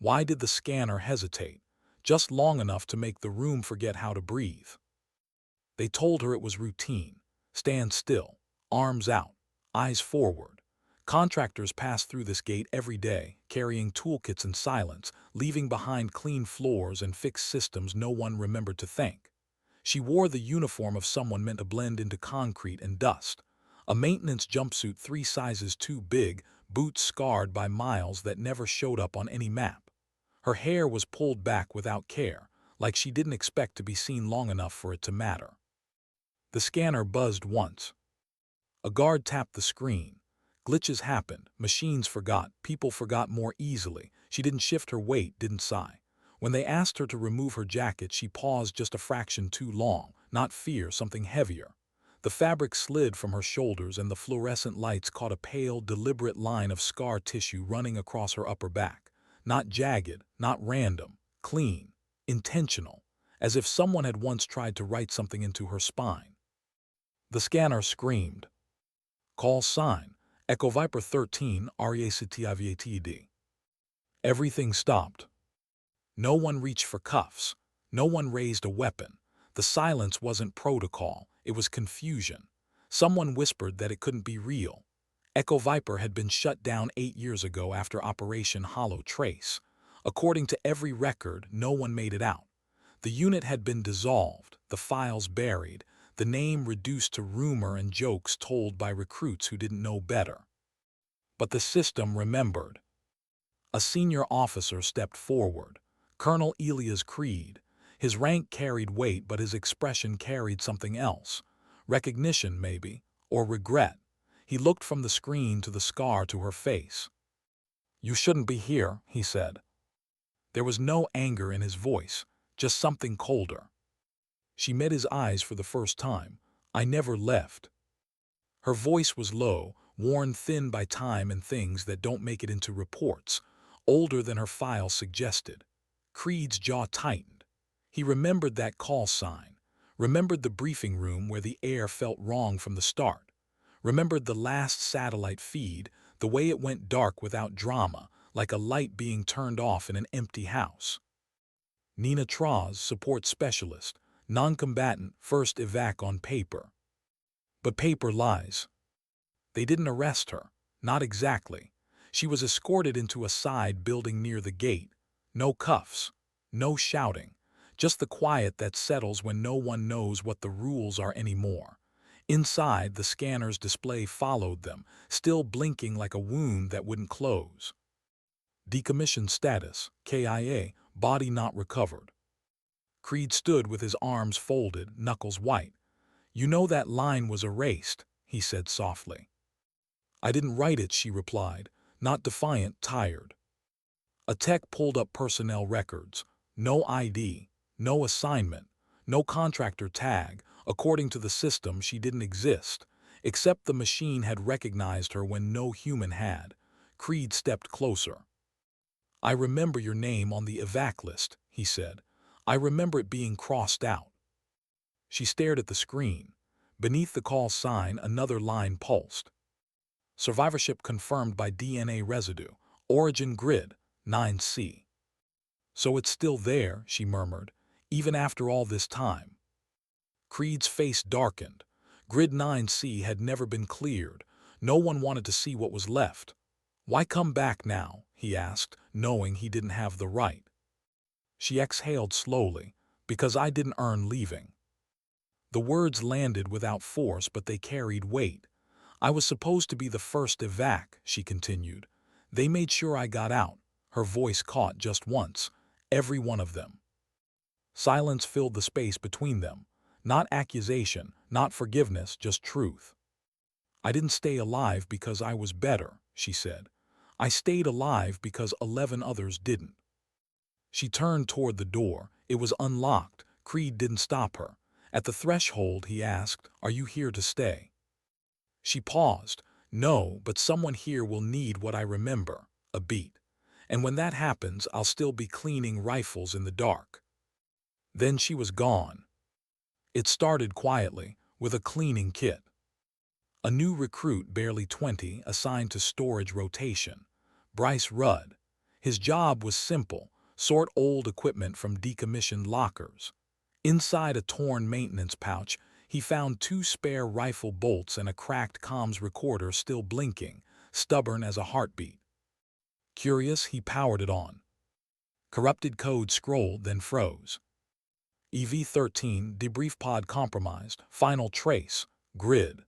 Why did the scanner hesitate? Just long enough to make the room forget how to breathe. They told her it was routine. Stand still, arms out, eyes forward. Contractors pass through this gate every day, carrying toolkits in silence, leaving behind clean floors and fixed systems no one remembered to thank. She wore the uniform of someone meant to blend into concrete and dust. A maintenance jumpsuit 3 sizes too big, boots scarred by miles that never showed up on any map. Her hair was pulled back without care, like she didn't expect to be seen long enough for it to matter. The scanner buzzed once. A guard tapped the screen. Glitches happened, machines forgot, people forgot more easily. She didn't shift her weight, didn't sigh. When they asked her to remove her jacket, she paused just a fraction too long. Not fear, something heavier. The fabric slid from her shoulders and the fluorescent lights caught a pale, deliberate line of scar tissue running across her upper back. Not jagged, not random, clean, intentional, as if someone had once tried to write something into her spine. The scanner screamed. Call sign, Echo Viper 13, REACTIVATD. Everything stopped. No one reached for cuffs. No one raised a weapon. The silence wasn't protocol, it was confusion. Someone whispered that it couldn't be real. Echo Viper had been shut down 8 years ago after Operation Hollow Trace. According to every record, no one made it out. The unit had been dissolved, the files buried, the name reduced to rumor and jokes told by recruits who didn't know better. But the system remembered. A senior officer stepped forward, Colonel Elias Creed. His rank carried weight, but his expression carried something else. Recognition, maybe, or regret. He looked from the screen to the scar to her face. "You shouldn't be here," he said. There was no anger in his voice, just something colder. She met his eyes for the first time. "I never left." Her voice was low, worn thin by time and things that don't make it into reports, older than her file suggested. Creed's jaw tightened. He remembered that call sign, remembered the briefing room where the air felt wrong from the start, remembered the last satellite feed, the way it went dark without drama, like a light being turned off in an empty house. Nina Traz, support specialist, non-combatant, first evac on paper. But paper lies. They didn't arrest her. Not exactly. She was escorted into a side building near the gate. No cuffs. No shouting. Just the quiet that settles when no one knows what the rules are anymore. Inside, the scanner's display followed them, still blinking like a wound that wouldn't close. Decommissioned status, KIA, body not recovered. Creed stood with his arms folded, knuckles white. "You know that line was erased," he said softly. "I didn't write it," she replied, not defiant, tired. A tech pulled up personnel records. No ID, no assignment, no contractor tag. According to the system, she didn't exist, except the machine had recognized her when no human had. Creed stepped closer. "I remember your name on the evac list," he said. "I remember it being crossed out." She stared at the screen. Beneath the call sign, another line pulsed. "Survivorship confirmed by DNA residue. Origin grid, 9C. "So it's still there," she murmured, "even after all this time." Creed's face darkened. Grid 9C had never been cleared. No one wanted to see what was left. "Why come back now?" he asked, knowing he didn't have the right. She exhaled slowly. "Because I didn't earn leaving." The words landed without force, but they carried weight. "I was supposed to be the first evac," she continued. "They made sure I got out." Her voice caught just once. "Every one of them." Silence filled the space between them. Not accusation, not forgiveness, just truth. "I didn't stay alive because I was better," she said. "I stayed alive because 11 others didn't." She turned toward the door. It was unlocked. Creed didn't stop her. At the threshold, he asked, "Are you here to stay?" She paused. "No, but someone here will need what I remember, a beat. And when that happens, I'll still be cleaning rifles in the dark." Then she was gone. It started quietly, with a cleaning kit. A new recruit, barely 20, assigned to storage rotation. Bryce Rudd. His job was simple: sort old equipment from decommissioned lockers. Inside a torn maintenance pouch, he found 2 spare rifle bolts and a cracked comms recorder still blinking, stubborn as a heartbeat. Curious, he powered it on. Corrupted code scrolled, then froze. EV-13, debrief pod compromised, final trace, grid.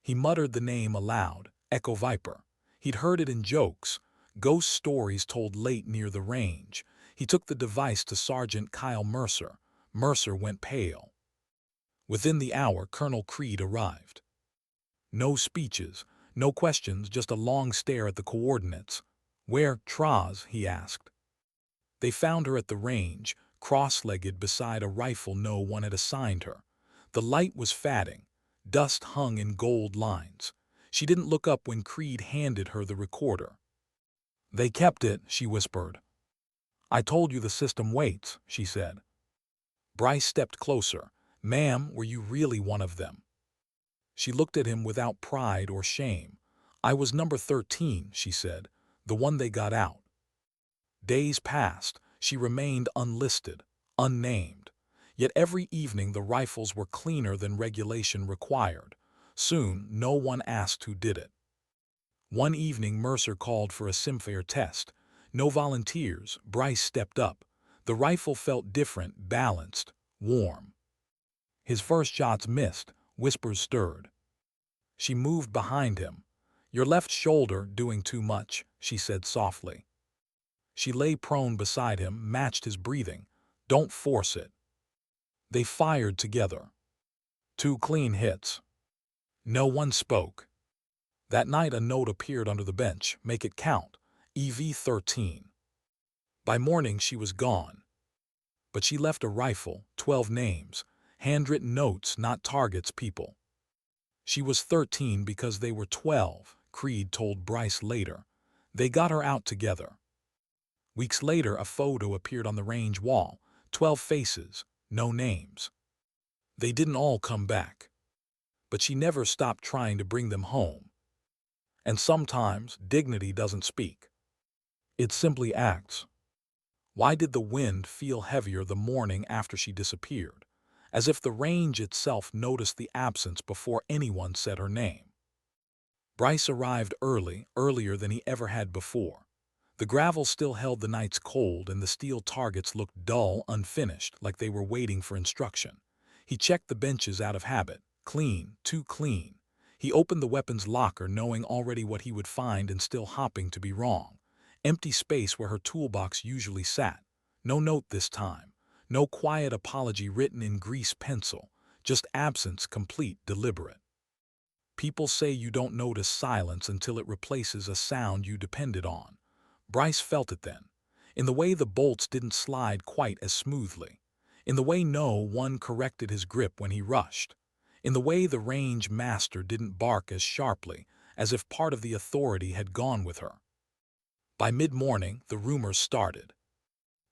He muttered the name aloud, Echo Viper. He'd heard it in jokes, ghost stories told late near the range. He took the device to Sergeant Kyle Mercer. Mercer went pale. Within the hour, Colonel Creed arrived. No speeches, no questions, just a long stare at the coordinates. "Where, Traz?" he asked. They found her at the range, cross-legged beside a rifle no one had assigned her. The light was fading. Dust hung in gold lines. She didn't look up when Creed handed her the recorder. "They kept it," she whispered. "I told you the system waits," she said. Bryce stepped closer. "Ma'am, were you really one of them?" She looked at him without pride or shame. "I was number 13, she said, "the one they got out." Days passed. She remained unlisted, unnamed. Yet every evening the rifles were cleaner than regulation required. Soon, no one asked who did it. One evening, Mercer called for a Simfare test. No volunteers. Bryce stepped up. The rifle felt different, balanced, warm. His first shots missed. Whispers stirred. She moved behind him. "Your left shoulder doing too much," she said softly. She lay prone beside him, matched his breathing. "Don't force it." They fired together. 2 clean hits. No one spoke. That night a note appeared under the bench. "Make it count. EV-13. By morning she was gone. But she left a rifle, 12 names, handwritten notes, not targets, people. She was 13 because they were 12, Creed told Bryce later. They got her out together. Weeks later, a photo appeared on the range wall. 12 faces, no names. They didn't all come back. But she never stopped trying to bring them home. And sometimes dignity doesn't speak. It simply acts. Why did the wind feel heavier the morning after she disappeared? As if the range itself noticed the absence before anyone said her name. Bryce arrived early, earlier than he ever had before. The gravel still held the night's cold, and the steel targets looked dull, unfinished, like they were waiting for instruction. He checked the benches out of habit. Clean, too clean. He opened the weapons locker, knowing already what he would find and still hoping to be wrong. Empty space where her toolbox usually sat. No note this time. No quiet apology written in grease pencil. Just absence, complete, deliberate. People say you don't notice silence until it replaces a sound you depended on. Bryce felt it then, in the way the bolts didn't slide quite as smoothly, in the way no one corrected his grip when he rushed, in the way the range master didn't bark as sharply, as if part of the authority had gone with her. By mid-morning, the rumors started.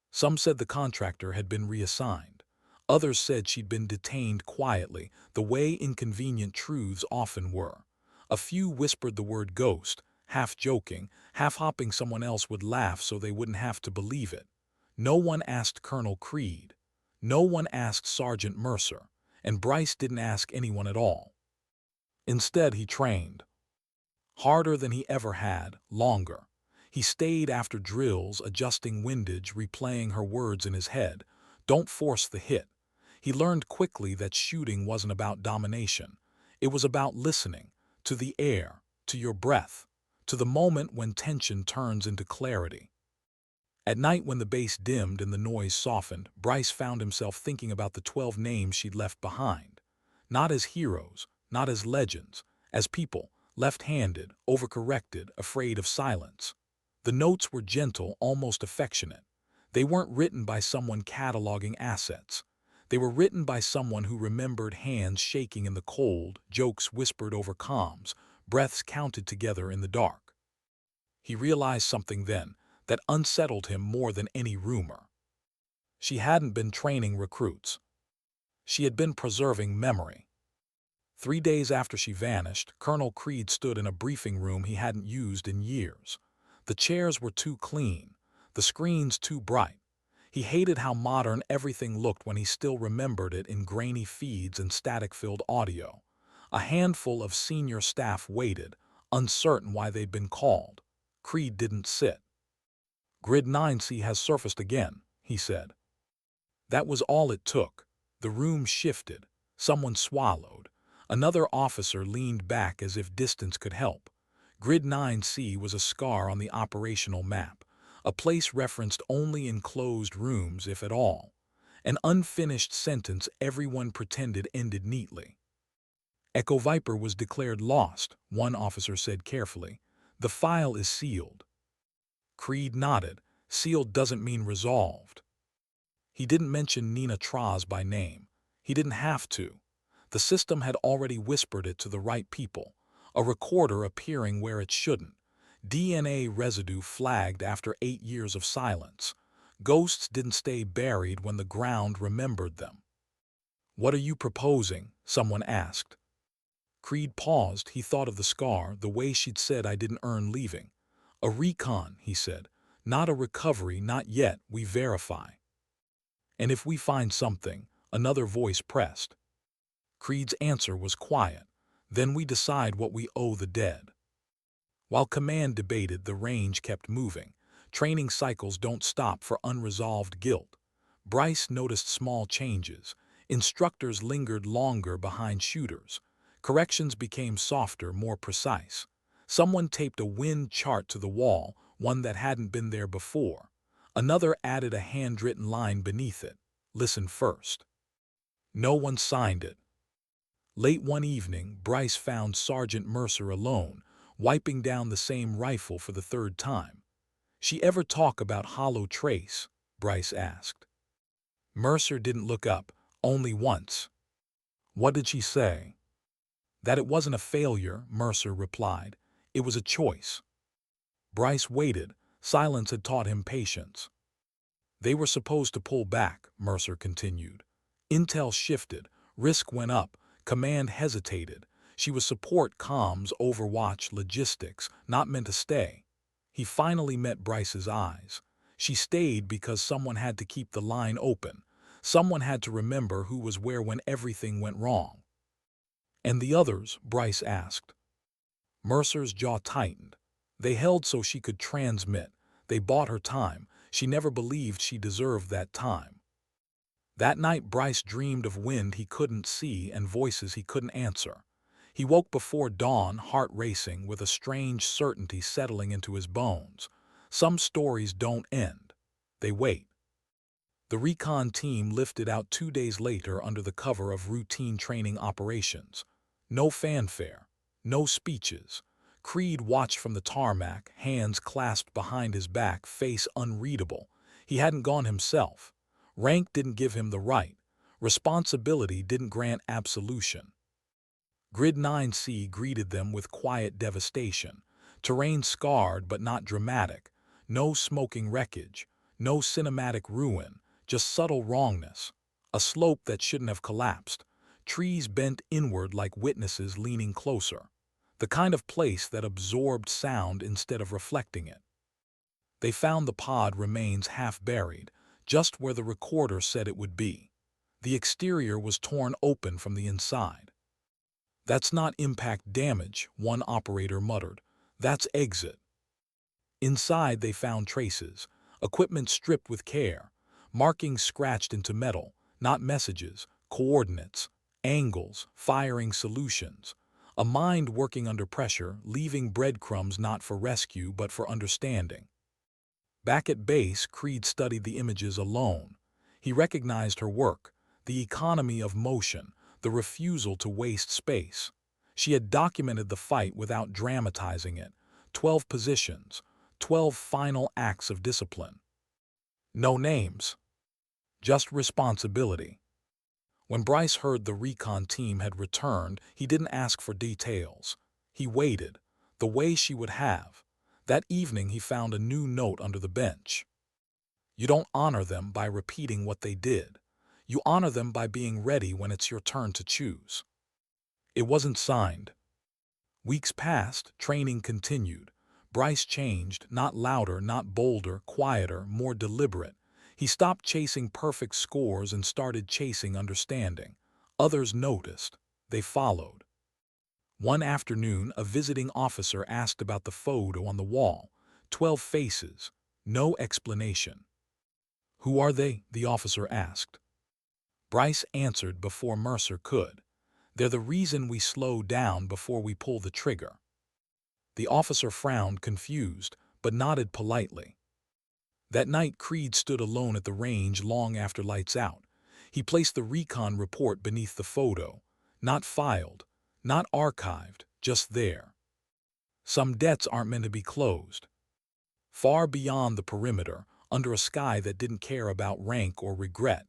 Some said the contractor had been reassigned. Others said she'd been detained quietly, the way inconvenient truths often were. A few whispered the word ghost, half joking, half hoping someone else would laugh so they wouldn't have to believe it. No one asked Colonel Creed. No one asked Sergeant Mercer. And Bryce didn't ask anyone at all. Instead, he trained. Harder than he ever had, longer. He stayed after drills, adjusting windage, replaying her words in his head. Don't force the hit. He learned quickly that shooting wasn't about domination. It was about listening, to the air, to your breath, to the moment when tension turns into clarity. At night, when the bass dimmed and the noise softened, Bryce found himself thinking about the 12 names she'd left behind. Not as heroes, not as legends, as people, left-handed, overcorrected, afraid of silence. The notes were gentle, almost affectionate. They weren't written by someone cataloging assets. They were written by someone who remembered hands shaking in the cold, jokes whispered over comms, breaths counted together in the dark. He realized something then that unsettled him more than any rumor. She hadn't been training recruits. She had been preserving memory. 3 days after she vanished, Colonel Creed stood in a briefing room he hadn't used in years. The chairs were too clean, the screens too bright. He hated how modern everything looked when he still remembered it in grainy feeds and static-filled audio. A handful of senior staff waited, uncertain why they'd been called. Creed didn't sit. "Grid 9C has surfaced again," he said. That was all it took. The room shifted. Someone swallowed. Another officer leaned back as if distance could help. Grid 9C was a scar on the operational map, a place referenced only in closed rooms, if at all. An unfinished sentence everyone pretended ended neatly. Echo Viper was declared lost, one officer said carefully. The file is sealed. Creed nodded. Sealed doesn't mean resolved. He didn't mention Nina Traz by name. He didn't have to. The system had already whispered it to the right people. A recorder appearing where it shouldn't. DNA residue flagged after 8 years of silence. Ghosts didn't stay buried when the ground remembered them. "What are you proposing?" someone asked. Creed paused. He thought of the scar, the way she'd said I didn't earn leaving. "A recon," he said. "Not a recovery, not yet, we verify." "And if we find something," another voice pressed. Creed's answer was quiet. "Then we decide what we owe the dead." While command debated, the range kept moving. Training cycles don't stop for unresolved guilt. Bryce noticed small changes. Instructors lingered longer behind shooters. Corrections became softer, more precise. Someone taped a wind chart to the wall, one that hadn't been there before. Another added a handwritten line beneath it. "Listen first." No one signed it. Late one evening, Bryce found Sergeant Mercer alone, wiping down the same rifle for the third time. "She ever talk about Hollow Trace?" Bryce asked. Mercer didn't look up, only once. "What did she say?" "That it wasn't a failure," Mercer replied. "It was a choice." Bryce waited. Silence had taught him patience. "They were supposed to pull back," Mercer continued. "Intel shifted. Risk went up. Command hesitated. She was support comms, overwatch, logistics, not meant to stay." He finally met Bryce's eyes. "She stayed because someone had to keep the line open. Someone had to remember who was where when everything went wrong." "And the others?" Bryce asked. Mercer's jaw tightened. "They held so she could transmit. They bought her time. She never believed she deserved that time." That night Bryce dreamed of wind he couldn't see and voices he couldn't answer. He woke before dawn, heart racing, with a strange certainty settling into his bones. Some stories don't end. They wait. The recon team lifted out 2 days later under the cover of routine training operations. No fanfare. No speeches. Creed watched from the tarmac, hands clasped behind his back, face unreadable. He hadn't gone himself. Rank didn't give him the right. Responsibility didn't grant absolution. Grid 9C greeted them with quiet devastation. Terrain scarred but not dramatic. No smoking wreckage. No cinematic ruin. Just subtle wrongness. A slope that shouldn't have collapsed. Trees bent inward like witnesses leaning closer. The kind of place that absorbed sound instead of reflecting it. They found the pod remains half buried, just where the recorder said it would be. The exterior was torn open from the inside. "That's not impact damage," one operator muttered. "That's exit." Inside they found traces, equipment stripped with care, markings scratched into metal, not messages, coordinates, angles, firing solutions. A mind working under pressure, leaving breadcrumbs not for rescue but for understanding. Back at base, Creed studied the images alone. He recognized her work, the economy of motion, the refusal to waste space. She had documented the fight without dramatizing it. 12 positions, 12 final acts of discipline. No names, just responsibility. When Bryce heard the recon team had returned, he didn't ask for details. He waited, the way she would have. That evening he found a new note under the bench. "You don't honor them by repeating what they did. You honor them by being ready when it's your turn to choose." It wasn't signed. Weeks passed, training continued. Bryce changed, not louder, not bolder, quieter, more deliberate. He stopped chasing perfect scores and started chasing understanding. Others noticed. They followed. One afternoon, a visiting officer asked about the photo on the wall. 12 faces. No explanation. "Who are they?" the officer asked. Bryce answered before Mercer could. "They're the reason we slow down before we pull the trigger." The officer frowned, confused, but nodded politely. That night, Creed stood alone at the range long after lights out. He placed the recon report beneath the photo. Not filed, not archived, just there. Some debts aren't meant to be closed. Far beyond the perimeter, under a sky that didn't care about rank or regret,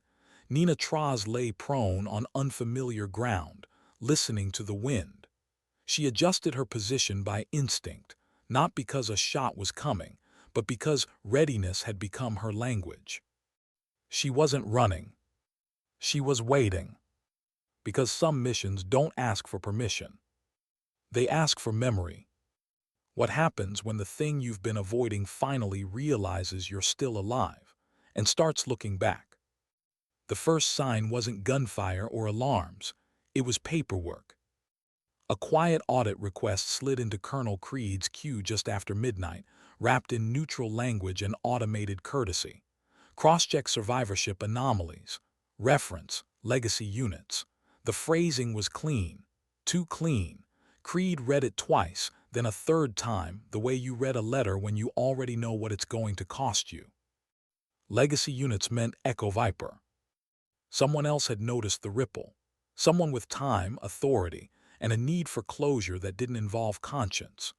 Nina Traz lay prone on unfamiliar ground, listening to the wind. She adjusted her position by instinct, not because a shot was coming, but because readiness had become her language. She wasn't running. She was waiting. Because some missions don't ask for permission. They ask for memory. What happens when the thing you've been avoiding finally realizes you're still alive and starts looking back? The first sign wasn't gunfire or alarms. It was paperwork. A quiet audit request slid into Colonel Creed's queue just after midnight, wrapped in neutral language and automated courtesy. Cross-check survivorship anomalies. Reference, legacy units. The phrasing was clean. Too clean. Creed read it twice, then a third time, the way you read a letter when you already know what it's going to cost you. Legacy units meant Echo Viper. Someone else had noticed the ripple. Someone with time, authority, and a need for closure that didn't involve conscience.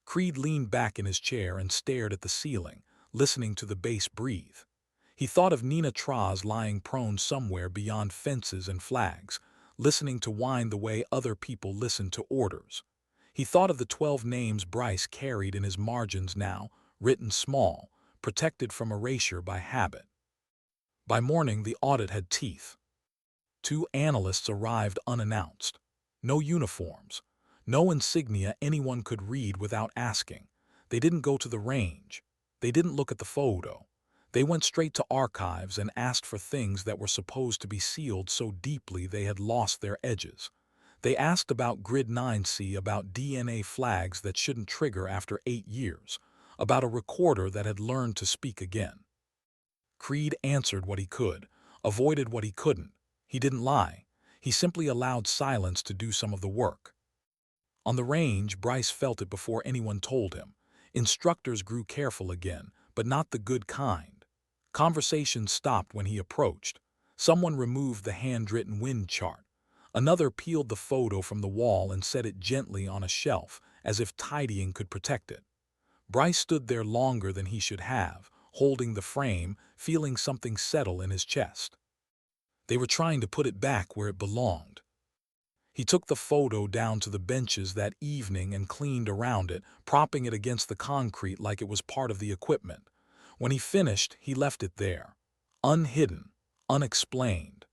Creed leaned back in his chair and stared at the ceiling, listening to the base breathe. He thought of Nina Traz lying prone somewhere beyond fences and flags, listening to whine the way other people listen to orders. He thought of the 12 names Bryce carried in his margins now, written small, protected from erasure by habit. By morning, the audit had teeth. 2 analysts arrived unannounced. No uniforms. No insignia anyone could read without asking. They didn't go to the range. They didn't look at the photo. They went straight to archives and asked for things that were supposed to be sealed so deeply they had lost their edges. They asked about Grid 9C, about DNA flags that shouldn't trigger after 8 years, about a recorder that had learned to speak again. Creed answered what he could, avoided what he couldn't. He didn't lie. He simply allowed silence to do some of the work. On the range, Bryce felt it before anyone told him. Instructors grew careful again, but not the good kind. Conversations stopped when he approached. Someone removed the handwritten wind chart. Another peeled the photo from the wall and set it gently on a shelf, as if tidying could protect it. Bryce stood there longer than he should have, holding the frame, feeling something settle in his chest. They were trying to put it back where it belonged. He took the photo down to the benches that evening and cleaned around it, propping it against the concrete like it was part of the equipment. When he finished, he left it there, unhidden, unexplained.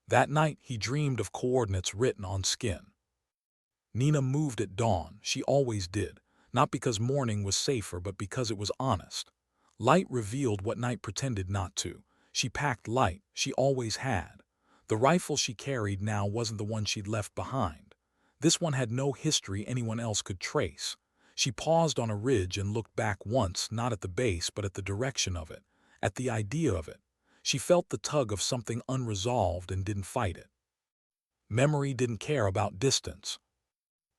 That night, he dreamed of coordinates written on skin. Nina moved at dawn. She always did, not because morning was safer, but because it was honest. Light revealed what night pretended not to. She packed light. She always had. The rifle she carried now wasn't the one she'd left behind. This one had no history anyone else could trace. She paused on a ridge and looked back once, not at the base, but at the direction of it, at the idea of it. She felt the tug of something unresolved and didn't fight it. Memory didn't care about distance.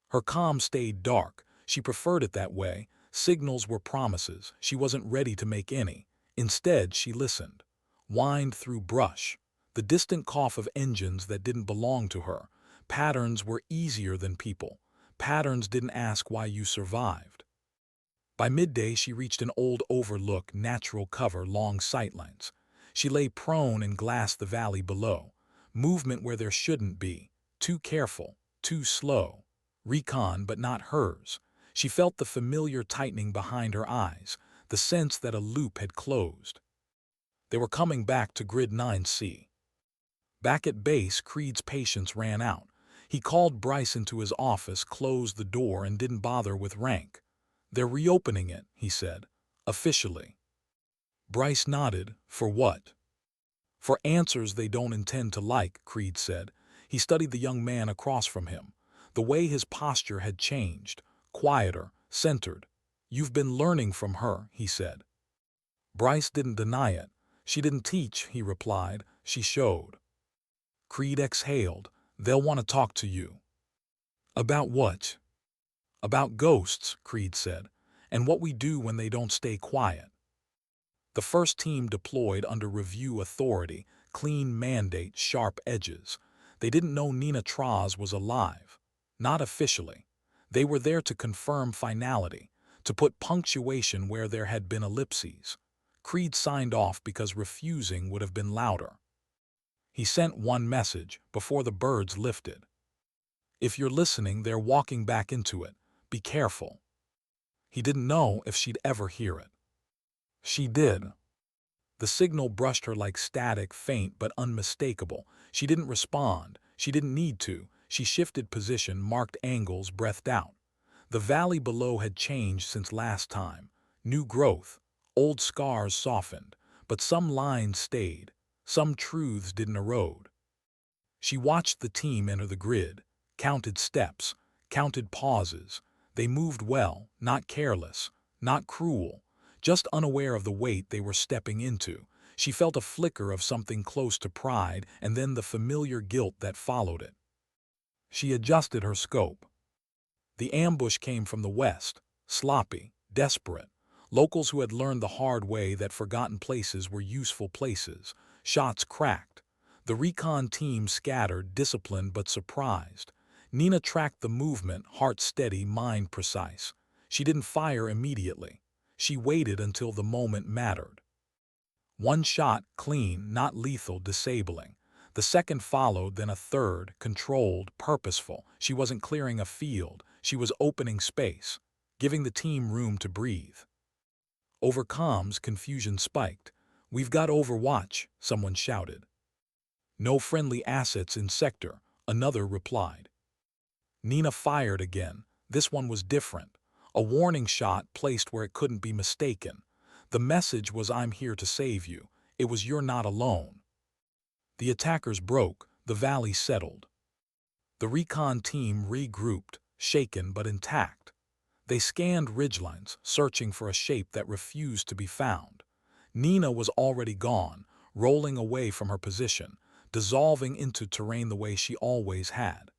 Her calm stayed dark. She preferred it that way. Signals were promises. She wasn't ready to make any. Instead, she listened. Whined through brush. The distant cough of engines that didn't belong to her. Patterns were easier than people. Patterns didn't ask why you survived. By midday, she reached an old overlook, natural cover, long sightlines. She lay prone and glassed the valley below. Movement where there shouldn't be. Too careful. Too slow. Recon, but not hers. She felt the familiar tightening behind her eyes, the sense that a loop had closed. They were coming back to Grid 9C. Back at base, Creed's patience ran out. He called Bryce into his office, closed the door, and didn't bother with rank. They're reopening it, he said. Officially. Bryce nodded. For what? For answers they don't intend to like, Creed said. He studied the young man across from him. The way his posture had changed. Quieter, centered. You've been learning from her, he said. Bryce didn't deny it. She didn't teach, he replied. She showed. Creed exhaled. They'll want to talk to you. About what? About ghosts, Creed said, and what we do when they don't stay quiet. The first team deployed under review authority, clean mandate, sharp edges. They didn't know Nina Traz was alive. Not officially. They were there to confirm finality, to put punctuation where there had been ellipses. Creed signed off because refusing would have been louder. He sent one message before the birds lifted. If you're listening, they're walking back into it. Be careful. He didn't know if she'd ever hear it. She did. The signal brushed her like static, faint but unmistakable. She didn't respond. She didn't need to. She shifted position, marked angles, breathed out. The valley below had changed since last time. New growth. Old scars softened. But some lines stayed. Some truths didn't erode. She watched the team enter the grid, counted steps, counted pauses. They moved well, not careless, not cruel, just unaware of the weight they were stepping into. She felt a flicker of something close to pride and then the familiar guilt that followed it. She adjusted her scope. The ambush came from the west, sloppy, desperate. Locals who had learned the hard way that forgotten places were useful places. Shots cracked. The recon team scattered, disciplined but surprised. Nina tracked the movement, heart steady, mind precise. She didn't fire immediately. She waited until the moment mattered. One shot, clean, not lethal, disabling. The second followed, then a third, controlled, purposeful. She wasn't clearing a field. She was opening space, giving the team room to breathe. Over comms, confusion spiked. We've got Overwatch, someone shouted. No friendly assets in sector, another replied. Nina fired again. This one was different. A warning shot placed where it couldn't be mistaken. The message was, I'm here to save you. It was, you're not alone. The attackers broke. The valley settled. The recon team regrouped, shaken but intact. They scanned ridgelines, searching for a shape that refused to be found. Nina was already gone, rolling away from her position, dissolving into terrain the way she always had.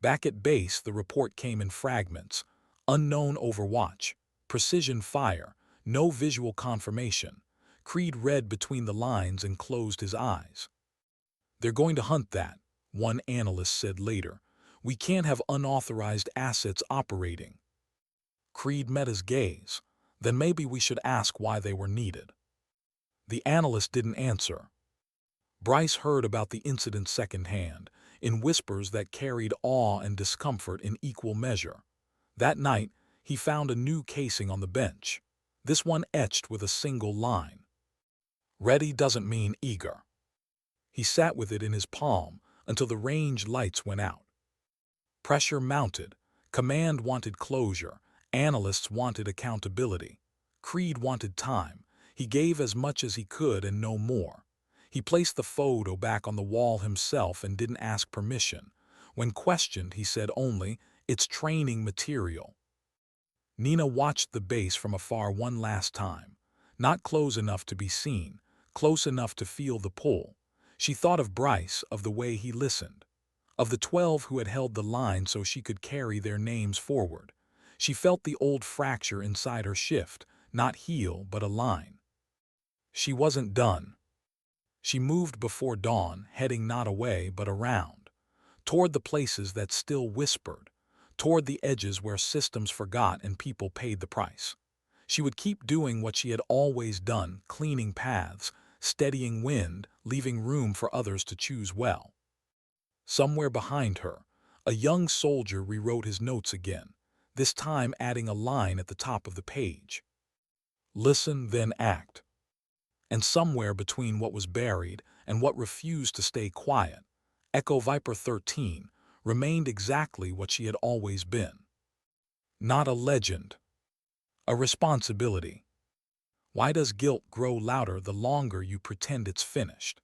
Back at base, the report came in fragments. Unknown Overwatch, precision fire, no visual confirmation. Creed read between the lines and closed his eyes. They're going to hunt that, one analyst said later. We can't have unauthorized assets operating. Creed met his gaze. Then maybe we should ask why they were needed. The analyst didn't answer. Bryce heard about the incident secondhand, in whispers that carried awe and discomfort in equal measure. That night, he found a new casing on the bench, this one etched with a single line. Ready doesn't mean eager. He sat with it in his palm until the range lights went out. Pressure mounted. Command wanted closure. Analysts wanted accountability. Creed wanted time. He gave as much as he could and no more. He placed the photo back on the wall himself and didn't ask permission. When questioned, he said only, "It's training material." Nina watched the base from afar one last time. Not close enough to be seen, close enough to feel the pull. She thought of Bryce, of the way he listened, of the 12 who had held the line so she could carry their names forward. She felt the old fracture inside her shift, not heal but align. She wasn't done. She moved before dawn, heading not away but around, toward the places that still whispered, toward the edges where systems forgot and people paid the price. She would keep doing what she had always done, cleaning paths, steadying wind, leaving room for others to choose well. Somewhere behind her, a young soldier rewrote his notes again, this time adding a line at the top of the page. Listen, then act. And somewhere between what was buried and what refused to stay quiet, Echo Viper 13 remained exactly what she had always been. Not a legend, A responsibility. Why does guilt grow louder the longer you pretend it's finished?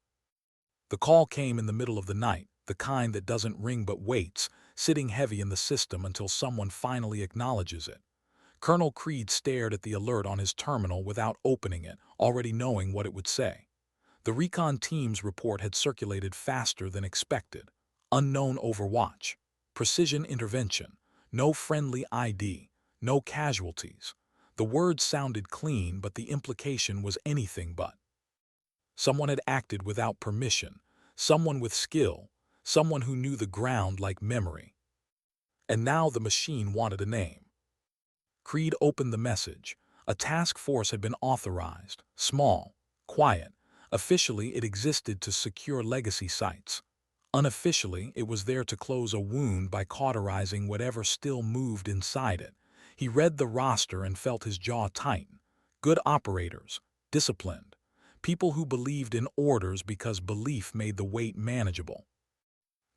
The call came in the middle of the night, the kind that doesn't ring but waits, sitting heavy in the system until someone finally acknowledges it. Colonel Creed stared at the alert on his terminal without opening it, already knowing what it would say. The recon team's report had circulated faster than expected. Unknown overwatch. Precision intervention. No friendly ID. No casualties. The words sounded clean, but the implication was anything but. Someone had acted without permission. Someone with skill. Someone who knew the ground like memory. And now the machine wanted a name. Creed opened the message. A task force had been authorized. Small. Quiet. Officially, it existed to secure legacy sites. Unofficially, it was there to close a wound by cauterizing whatever still moved inside it. He read the roster and felt his jaw tighten. Good operators, disciplined, people who believed in orders because belief made the weight manageable.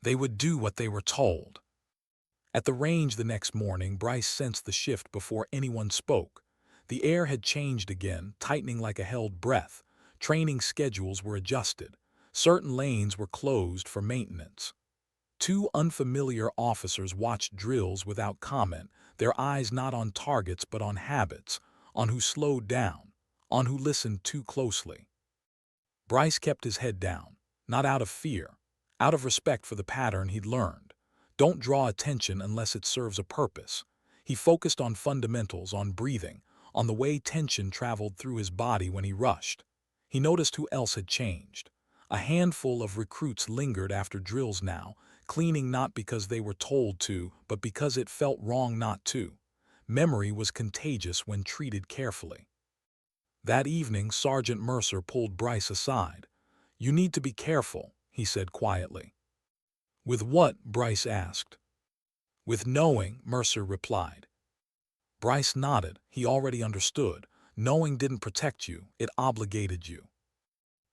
They would do what they were told. At the range the next morning, Bryce sensed the shift before anyone spoke. The air had changed again, tightening like a held breath. Training schedules were adjusted. Certain lanes were closed for maintenance. Two unfamiliar officers watched drills without comment, their eyes not on targets but on habits, on who slowed down, on who listened too closely. Bryce kept his head down, not out of fear, out of respect for the pattern he'd learned. Don't draw attention unless it serves a purpose. He focused on fundamentals, on breathing, on the way tension traveled through his body when he rushed. He noticed who else had changed. A handful of recruits lingered after drills now, cleaning not because they were told to, but because it felt wrong not to. Memory was contagious when treated carefully. That evening, Sergeant Mercer pulled Bryce aside. "You need to be careful," he said quietly. "With what?" Bryce asked. "With knowing," Mercer replied. Bryce nodded. He already understood. Knowing didn't protect you, it obligated you.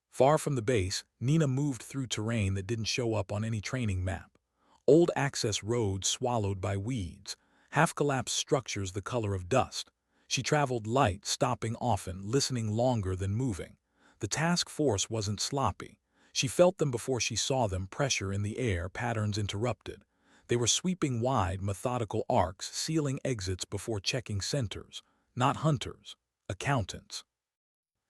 Far from the base, Nina moved through terrain that didn't show up on any training map. Old access roads swallowed by weeds, half-collapsed structures the color of dust. She traveled light, stopping often, listening longer than moving. The task force wasn't sloppy. She felt them before she saw them, pressure in the air, patterns interrupted. They were sweeping wide, methodical arcs, sealing exits before checking centers. Not hunters, accountants.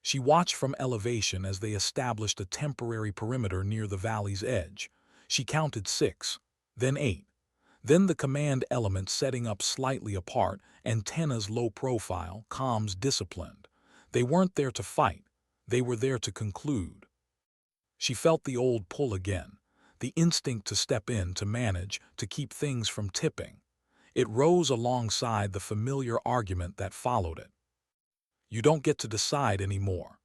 She watched from elevation as they established a temporary perimeter near the valley's edge. She counted 6, then 8. Then the command element setting up slightly apart, antennas low profile, comms disciplined. They weren't there to fight. They were there to conclude. She felt the old pull again, the instinct to step in, to manage, to keep things from tipping. It rose alongside the familiar argument that followed it. You don't get to decide anymore.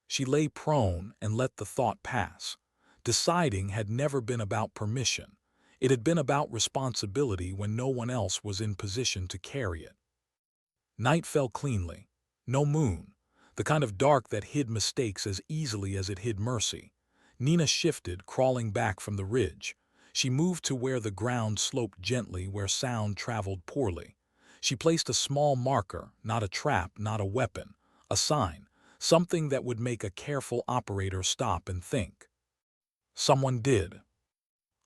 She lay prone and let the thought pass. Deciding had never been about permission. It had been about responsibility when no one else was in position to carry it. Night fell cleanly. No moon. The kind of dark that hid mistakes as easily as it hid mercy. Nina shifted, crawling back from the ridge. She moved to where the ground sloped gently, where sound traveled poorly. She placed a small marker, not a trap, not a weapon, a sign, something that would make a careful operator stop and think. Someone did.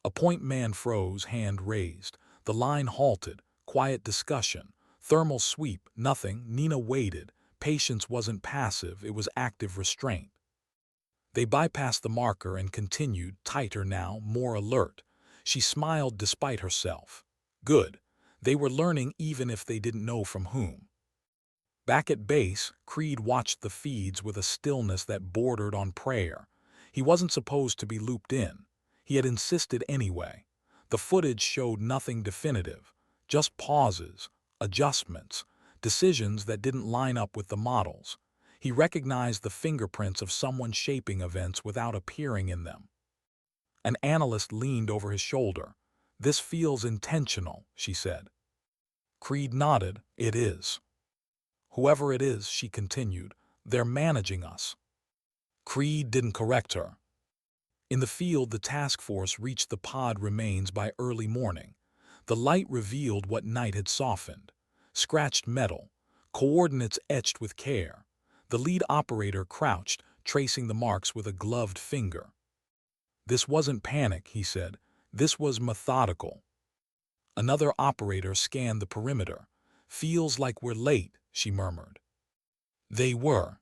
A point man froze, hand raised. The line halted, quiet discussion, thermal sweep, nothing. Nina waited. Patience wasn't passive, it was active restraint. They bypassed the marker and continued, tighter now, more alert. She smiled despite herself. Good. They were learning even if they didn't know from whom. Back at base, Creed watched the feeds with a stillness that bordered on prayer. He wasn't supposed to be looped in. He had insisted anyway. The footage showed nothing definitive, just pauses, adjustments, decisions that didn't line up with the models. He recognized the fingerprints of someone shaping events without appearing in them. An analyst leaned over his shoulder. "This feels intentional," she said. Creed nodded. "It is." "Whoever it is," she continued, "they're managing us." Creed didn't correct her. In the field, the task force reached the pod remains by early morning. The light revealed what night had softened. Scratched metal, coordinates etched with care. The lead operator crouched, tracing the marks with a gloved finger. "This wasn't panic," he said. "This was methodical." Another operator scanned the perimeter. "Feels like we're late," she murmured. They were.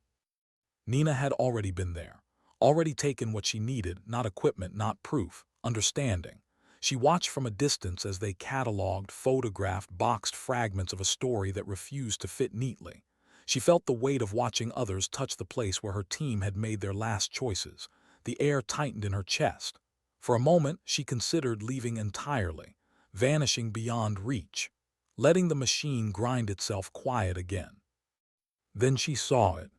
Nina had already been there, already taken what she needed, not equipment, not proof, understanding. She watched from a distance as they catalogued, photographed, boxed fragments of a story that refused to fit neatly. She felt the weight of watching others touch the place where her team had made their last choices. The air tightened in her chest. For a moment, she considered leaving entirely, vanishing beyond reach, letting the machine grind itself quiet again. Then she saw it.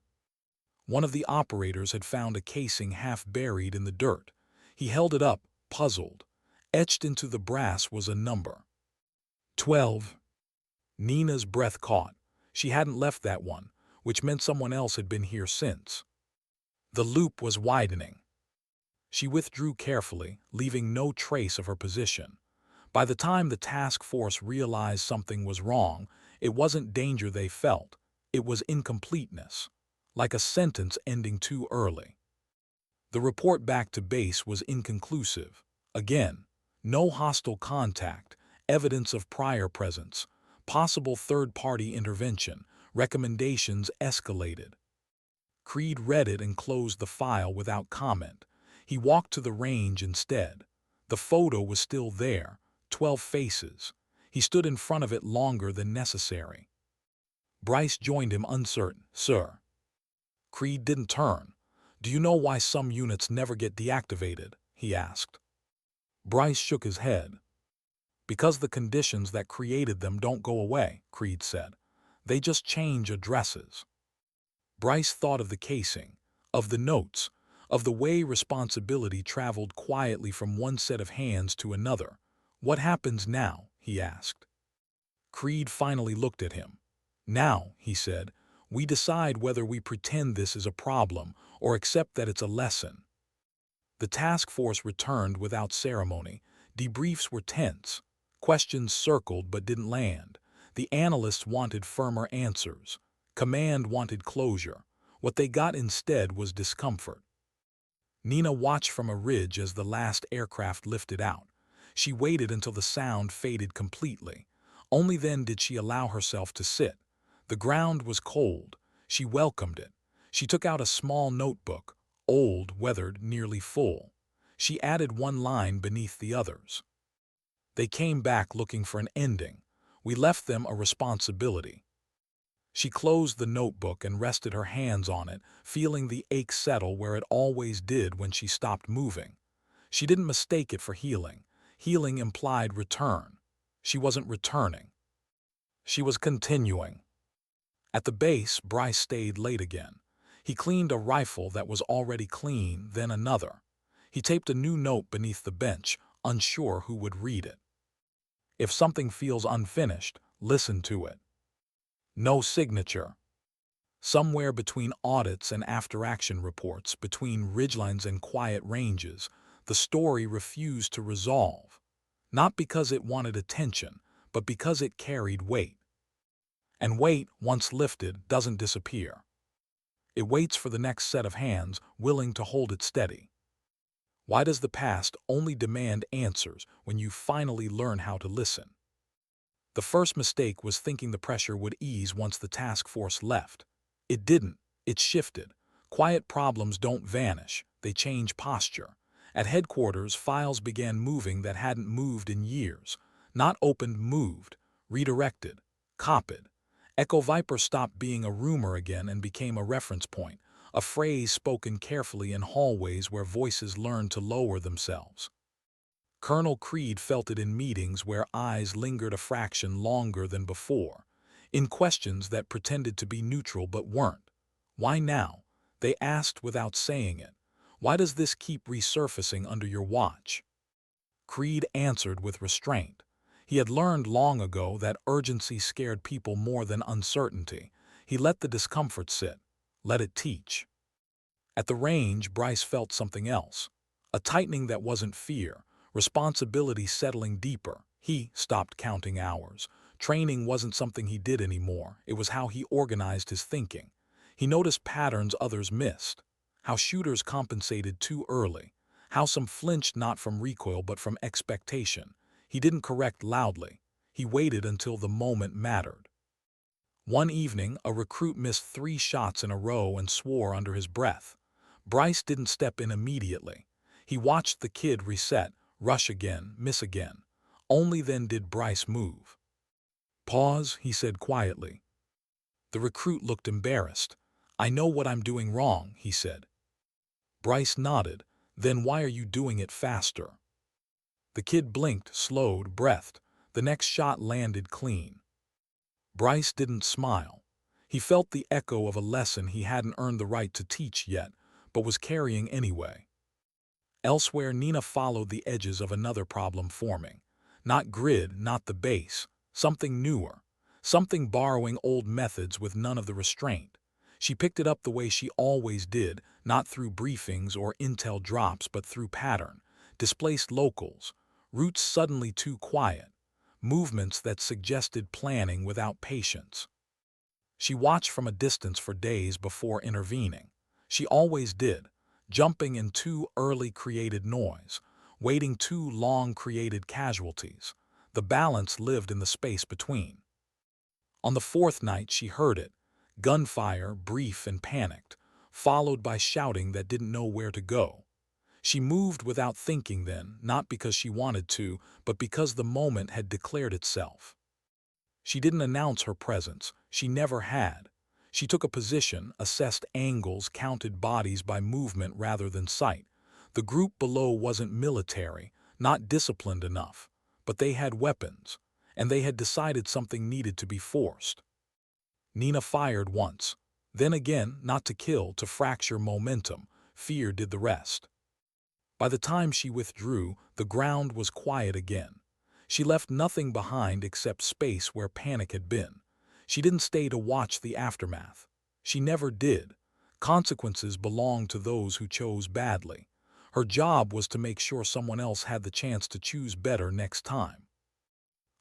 One of the operators had found a casing half buried in the dirt. He held it up, puzzled. Etched into the brass was a number. 12. Nina's breath caught. She hadn't left that one, which meant someone else had been here since. The loop was widening. She withdrew carefully, leaving no trace of her position. By the time the task force realized something was wrong, it wasn't danger they felt. It was incompleteness, like a sentence ending too early. The report back to base was inconclusive. Again, no hostile contact, evidence of prior presence, possible third-party intervention, recommendations escalated. Creed read it and closed the file without comment. He walked to the range instead. The photo was still there, 12 faces. He stood in front of it longer than necessary. Bryce joined him, uncertain. "Sir." Creed didn't turn. "Do you know why some units never get deactivated?" he asked. Bryce shook his head. "Because the conditions that created them don't go away," Creed said. "They just change addresses." Bryce thought of the casing, of the notes, of the way responsibility traveled quietly from one set of hands to another. "What happens now?" he asked. Creed finally looked at him. "Now," he said, "we decide whether we pretend this is a problem or accept that it's a lesson." The task force returned without ceremony. Debriefs were tense. Questions circled but didn't land. The analysts wanted firmer answers. Command wanted closure. What they got instead was discomfort. Nina watched from a ridge as the last aircraft lifted out. She waited until the sound faded completely. Only then did she allow herself to sit. The ground was cold. She welcomed it. She took out a small notebook, old, weathered, nearly full. She added one line beneath the others. "They came back looking for an ending. We left them a responsibility." She closed the notebook and rested her hands on it, feeling the ache settle where it always did when she stopped moving. She didn't mistake it for healing. Healing implied return. She wasn't returning. She was continuing. At the base, Bryce stayed late again. He cleaned a rifle that was already clean, then another. He taped a new note beneath the bench, unsure who would read it. "If something feels unfinished, listen to it." No signature. Somewhere between audits and after-action reports, between ridgelines and quiet ranges, the story refused to resolve. Not because it wanted attention, but because it carried weight. And weight, once lifted, doesn't disappear. It waits for the next set of hands willing to hold it steady. Why does the past only demand answers when you finally learn how to listen? The first mistake was thinking the pressure would ease once the task force left. It didn't. It shifted. Quiet problems don't vanish. They change posture. At headquarters, files began moving that hadn't moved in years. Not opened, moved. Redirected. Copied. Echo Viper stopped being a rumor again and became a reference point, a phrase spoken carefully in hallways where voices learned to lower themselves. Colonel Creed felt it in meetings where eyes lingered a fraction longer than before, in questions that pretended to be neutral but weren't. "Why now?" they asked without saying it. "Why does this keep resurfacing under your watch?" Creed answered with restraint. He had learned long ago that urgency scared people more than uncertainty. He let the discomfort sit, let it teach. At the range, Bryce felt something else. A tightening that wasn't fear, responsibility settling deeper. He stopped counting hours, Training wasn't something he did anymore, it was how he organized his thinking. He noticed patterns others missed, how shooters compensated too early, how some flinched not from recoil but from expectation. He didn't correct loudly. He waited until the moment mattered. One evening, a recruit missed 3 shots in a row and swore under his breath. Bryce didn't step in immediately. He watched the kid reset, rush again, miss again. Only then did Bryce move. "Pause," he said quietly. The recruit looked embarrassed. "I know what I'm doing wrong," he said. Bryce nodded. "Then why are you doing it faster?" The kid blinked, slowed, breathed. The next shot landed clean. Bryce didn't smile. He felt the echo of a lesson he hadn't earned the right to teach yet, but was carrying anyway. Elsewhere, Nina followed the edges of another problem forming. Not grid, not the base. Something newer. Something borrowing old methods with none of the restraint. She picked it up the way she always did, not through briefings or intel drops but through pattern. Displaced locals. Routes suddenly too quiet. Movements that suggested planning without patience. She watched from a distance for days before intervening. She always did, jumping in too early created noise, waiting too long created casualties. The balance lived in the space between. On the 4th night she heard it, gunfire, brief and panicked, followed by shouting that didn't know where to go. She moved without thinking then, not because she wanted to, but because the moment had declared itself. She didn't announce her presence. She never had. She took a position, assessed angles, counted bodies by movement rather than sight. The group below wasn't military, not disciplined enough, but they had weapons, and they had decided something needed to be forced. Nina fired once, then again, not to kill, to fracture momentum. Fear did the rest. By the time she withdrew, the ground was quiet again. She left nothing behind except space where panic had been. She didn't stay to watch the aftermath. She never did. Consequences belonged to those who chose badly. Her job was to make sure someone else had the chance to choose better next time.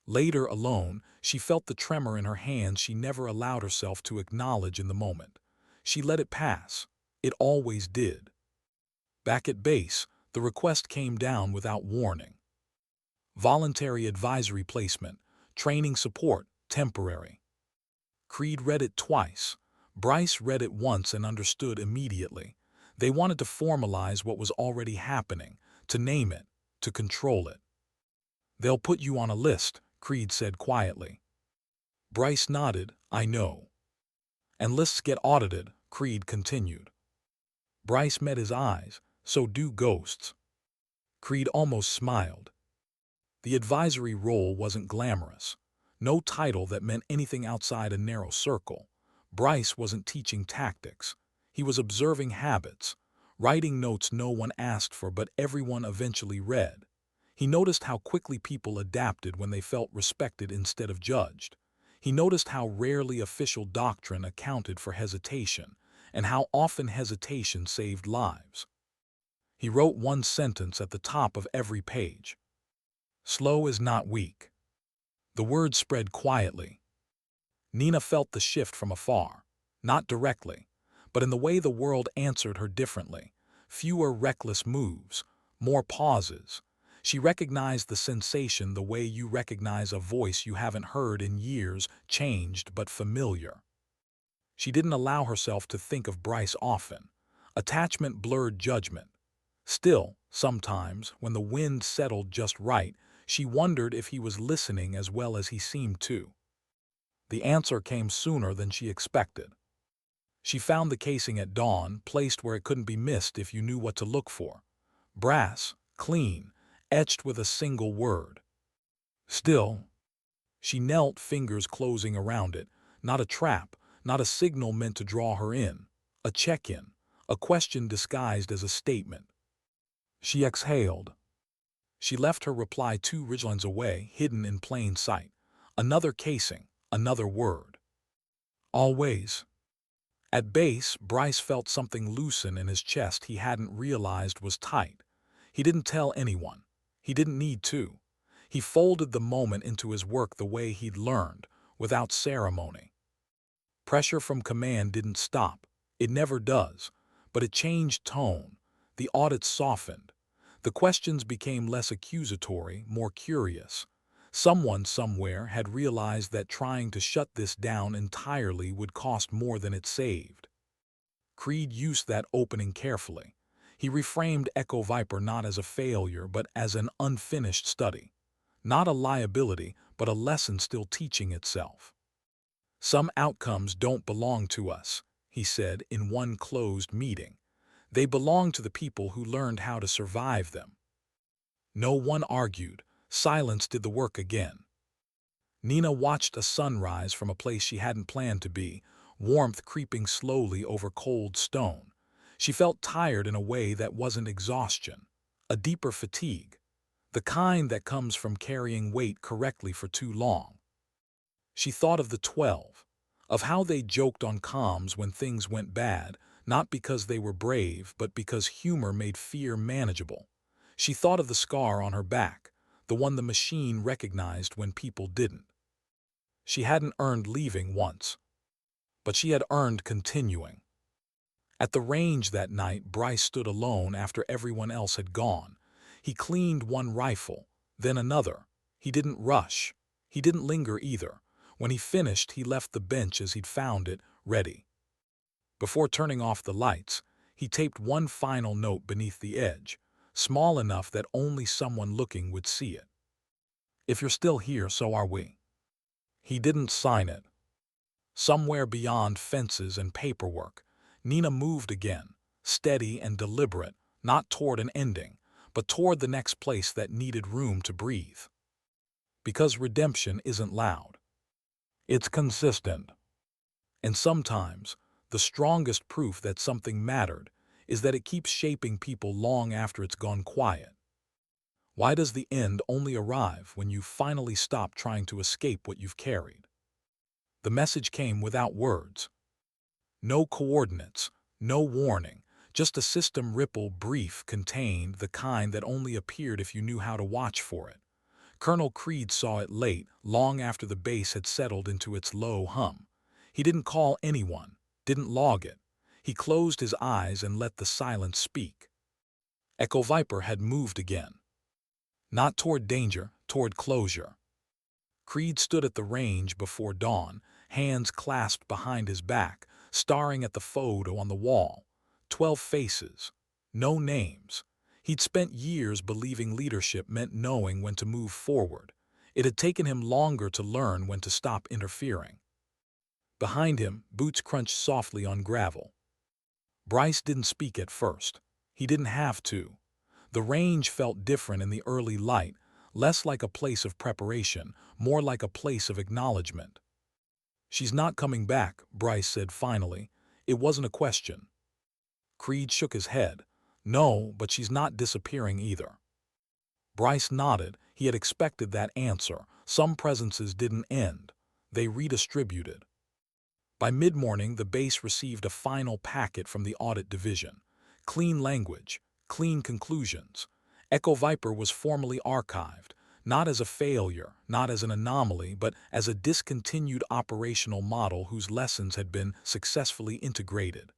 Later, alone, she felt the tremor in her hands she never allowed herself to acknowledge in the moment. She let it pass. It always did. Back at base, the request came down without warning. Voluntary advisory placement, training support, temporary. Creed read it twice. Bryce read it once and understood immediately. They wanted to formalize what was already happening, to name it, to control it. "They'll put you on a list," Creed said quietly. Bryce nodded. "I know." "And lists get audited," Creed continued. Bryce met his eyes. "So do ghosts." Creed almost smiled. The advisory role wasn't glamorous. No title that meant anything outside a narrow circle. Bryce wasn't teaching tactics. He was observing habits, writing notes no one asked for but everyone eventually read. He noticed how quickly people adapted when they felt respected instead of judged. He noticed how rarely official doctrine accounted for hesitation, and how often hesitation saved lives. He wrote one sentence at the top of every page. "Slow is not weak." The word spread quietly. Nina felt the shift from afar, not directly, but in the way the world answered her differently. Fewer reckless moves, more pauses. She recognized the sensation the way you recognize a voice you haven't heard in years, changed but familiar. She didn't allow herself to think of Bryce often. Attachment blurred judgment. Still, sometimes, when the wind settled just right, she wondered if he was listening as well as he seemed to. The answer came sooner than she expected. She found the casing at dawn, placed where it couldn't be missed if you knew what to look for. Brass, clean, etched with a single word. "Still." She knelt, fingers closing around it. Not a trap, not a signal meant to draw her in. A check-in, a question disguised as a statement. She exhaled. She left her reply 2 ridgelines away, hidden in plain sight. Another casing, another word. "Always." At base, Bryce felt something loosen in his chest he hadn't realized was tight. He didn't tell anyone. He didn't need to. He folded the moment into his work the way he'd learned, without ceremony. Pressure from command didn't stop. It never does. But it changed tone. The audit softened. The questions became less accusatory, more curious. Someone somewhere had realized that trying to shut this down entirely would cost more than it saved. Creed used that opening carefully. He reframed Echo Viper not as a failure but as an unfinished study. Not a liability, but a lesson still teaching itself. Some outcomes don't belong to us, he said in one closed meeting. They belong to the people who learned how to survive them. No one argued. Silence did the work again. Nina watched a sunrise from a place she hadn't planned to be, warmth creeping slowly over cold stone. She felt tired in a way that wasn't exhaustion, a deeper fatigue, the kind that comes from carrying weight correctly for too long. She thought of the 12, of how they joked on comms when things went bad, not because they were brave, but because humor made fear manageable. She thought of the scar on her back, the one the machine recognized when people didn't. She hadn't earned leaving once, but she had earned continuing. At the range that night, Bryce stood alone after everyone else had gone. He cleaned one rifle, then another. He didn't rush. He didn't linger either. When he finished, he left the bench as he'd found it, ready. Before turning off the lights, he taped one final note beneath the edge, small enough that only someone looking would see it. "If you're still here, so are we." He didn't sign it. Somewhere beyond fences and paperwork, Nina moved again, steady and deliberate, not toward an ending, but toward the next place that needed room to breathe. Because redemption isn't loud. It's consistent. And sometimes, the strongest proof that something mattered is that it keeps shaping people long after it's gone quiet. Why does the end only arrive when you finally stop trying to escape what you've carried? The message came without words. No coordinates, no warning, just a system ripple brief contained, the kind that only appeared if you knew how to watch for it. Colonel Creed saw it late, long after the base had settled into its low hum. He didn't call anyone, didn't log it. He closed his eyes and let the silence speak. Echo Viper had moved again. Not toward danger, toward closure. Creed stood at the range before dawn, hands clasped behind his back, staring at the photo on the wall. 12 faces. No names. He'd spent years believing leadership meant knowing when to move forward. It had taken him longer to learn when to stop interfering. Behind him, boots crunched softly on gravel. Bryce didn't speak at first. He didn't have to. The range felt different in the early light, less like a place of preparation, more like a place of acknowledgement. "She's not coming back," Bryce said finally. It wasn't a question. Creed shook his head. "No, but she's not disappearing either." Bryce nodded. He had expected that answer. Some presences didn't end. They redistributed. By mid-morning, the base received a final packet from the audit division. Clean language, clean conclusions. Echo Viper was formally archived, not as a failure, not as an anomaly, but as a discontinued operational model whose lessons had been successfully integrated.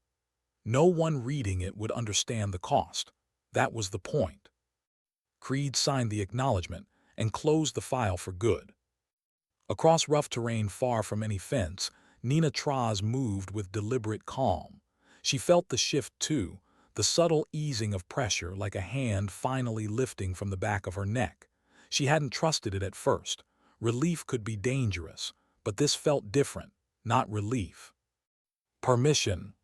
No one reading it would understand the cost. That was the point. Creed signed the acknowledgement and closed the file for good. Across rough terrain far from any fence, Nina Traz moved with deliberate calm. She felt the shift too, the subtle easing of pressure like a hand finally lifting from the back of her neck. She hadn't trusted it at first. Relief could be dangerous, but this felt different, not relief. Permission.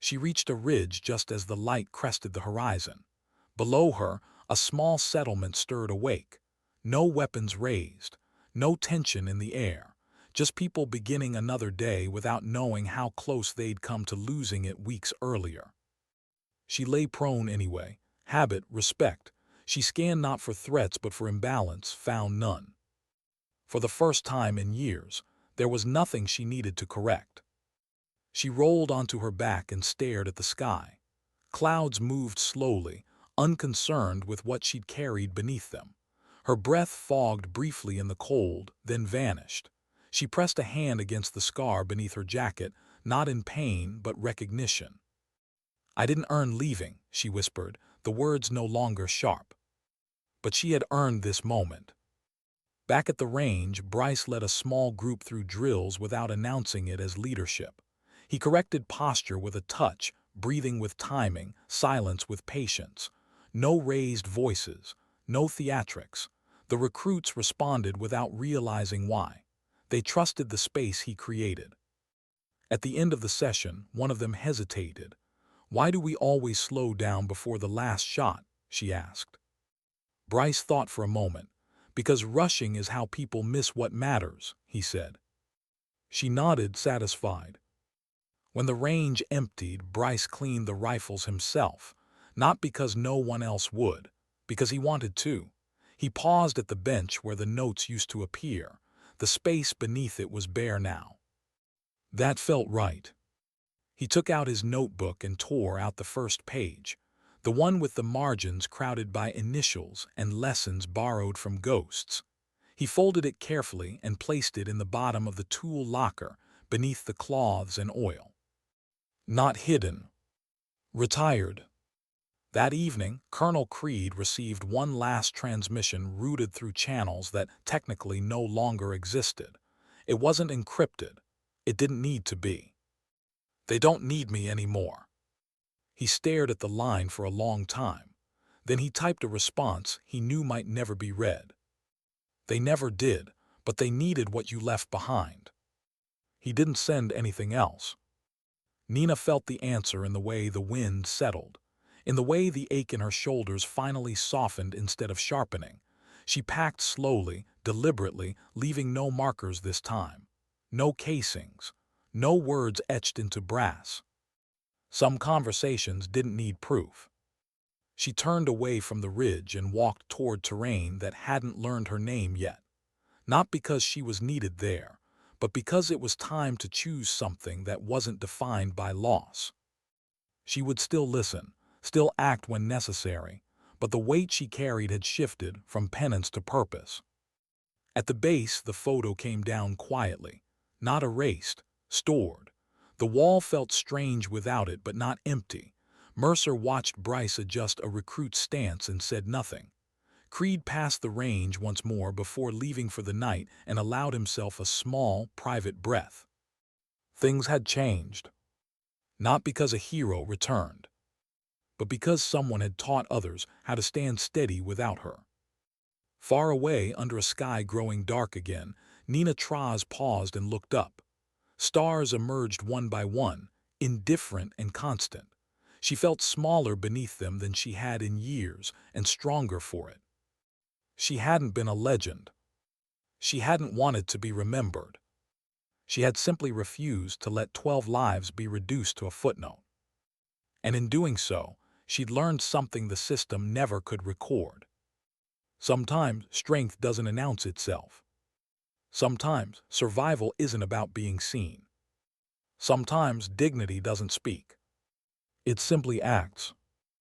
She reached a ridge just as the light crested the horizon. Below her, a small settlement stirred awake. No weapons raised, no tension in the air, just people beginning another day without knowing how close they'd come to losing it weeks earlier. She lay prone anyway. Habit, respect. She scanned not for threats but for imbalance, found none. For the first time in years, there was nothing she needed to correct. She rolled onto her back and stared at the sky. Clouds moved slowly, unconcerned with what she'd carried beneath them. Her breath fogged briefly in the cold, then vanished. She pressed a hand against the scar beneath her jacket, not in pain but recognition. "I didn't earn leaving," she whispered, the words no longer sharp. But she had earned this moment. Back at the range, Bryce led a small group through drills without announcing it as leadership. He corrected posture with a touch, breathing with timing, silence with patience. No raised voices, no theatrics. The recruits responded without realizing why. They trusted the space he created. At the end of the session, one of them hesitated. "Why do we always slow down before the last shot?" she asked. Bryce thought for a moment. "Because rushing is how people miss what matters," he said. She nodded, satisfied. When the range emptied, Bryce cleaned the rifles himself, not because no one else would, because he wanted to. He paused at the bench where the notes used to appear. The space beneath it was bare now. That felt right. He took out his notebook and tore out the first page, the one with the margins crowded by initials and lessons borrowed from ghosts. He folded it carefully and placed it in the bottom of the tool locker, beneath the cloths and oil. Not hidden. Retired. That evening, Colonel Creed received one last transmission routed through channels that technically no longer existed. It wasn't encrypted. It didn't need to be. "They don't need me anymore." He stared at the line for a long time. Then he typed a response he knew might never be read. "They never did, but they needed what you left behind." He didn't send anything else. Nina felt the answer in the way the wind settled, in the way the ache in her shoulders finally softened instead of sharpening. She packed slowly, deliberately, leaving no markers this time. No casings. No words etched into brass. Some conversations didn't need proof. She turned away from the ridge and walked toward terrain that hadn't learned her name yet. Not because she was needed there, but because it was time to choose something that wasn't defined by loss. She would still listen, still act when necessary, but the weight she carried had shifted from penance to purpose. At the base, the photo came down quietly, not erased, stored. The wall felt strange without it, but not empty. Mercer watched Bryce adjust a recruit's stance and said nothing. Creed passed the range once more before leaving for the night and allowed himself a small, private breath. Things had changed. Not because a hero returned, but because someone had taught others how to stand steady without her. Far away, under a sky growing dark again, Nina Traz paused and looked up. Stars emerged one by one, indifferent and constant. She felt smaller beneath them than she had in years, and stronger for it. She hadn't been a legend. She hadn't wanted to be remembered. She had simply refused to let 12 lives be reduced to a footnote. And in doing so, she'd learned something the system never could record. Sometimes strength doesn't announce itself. Sometimes survival isn't about being seen. Sometimes dignity doesn't speak. It simply acts.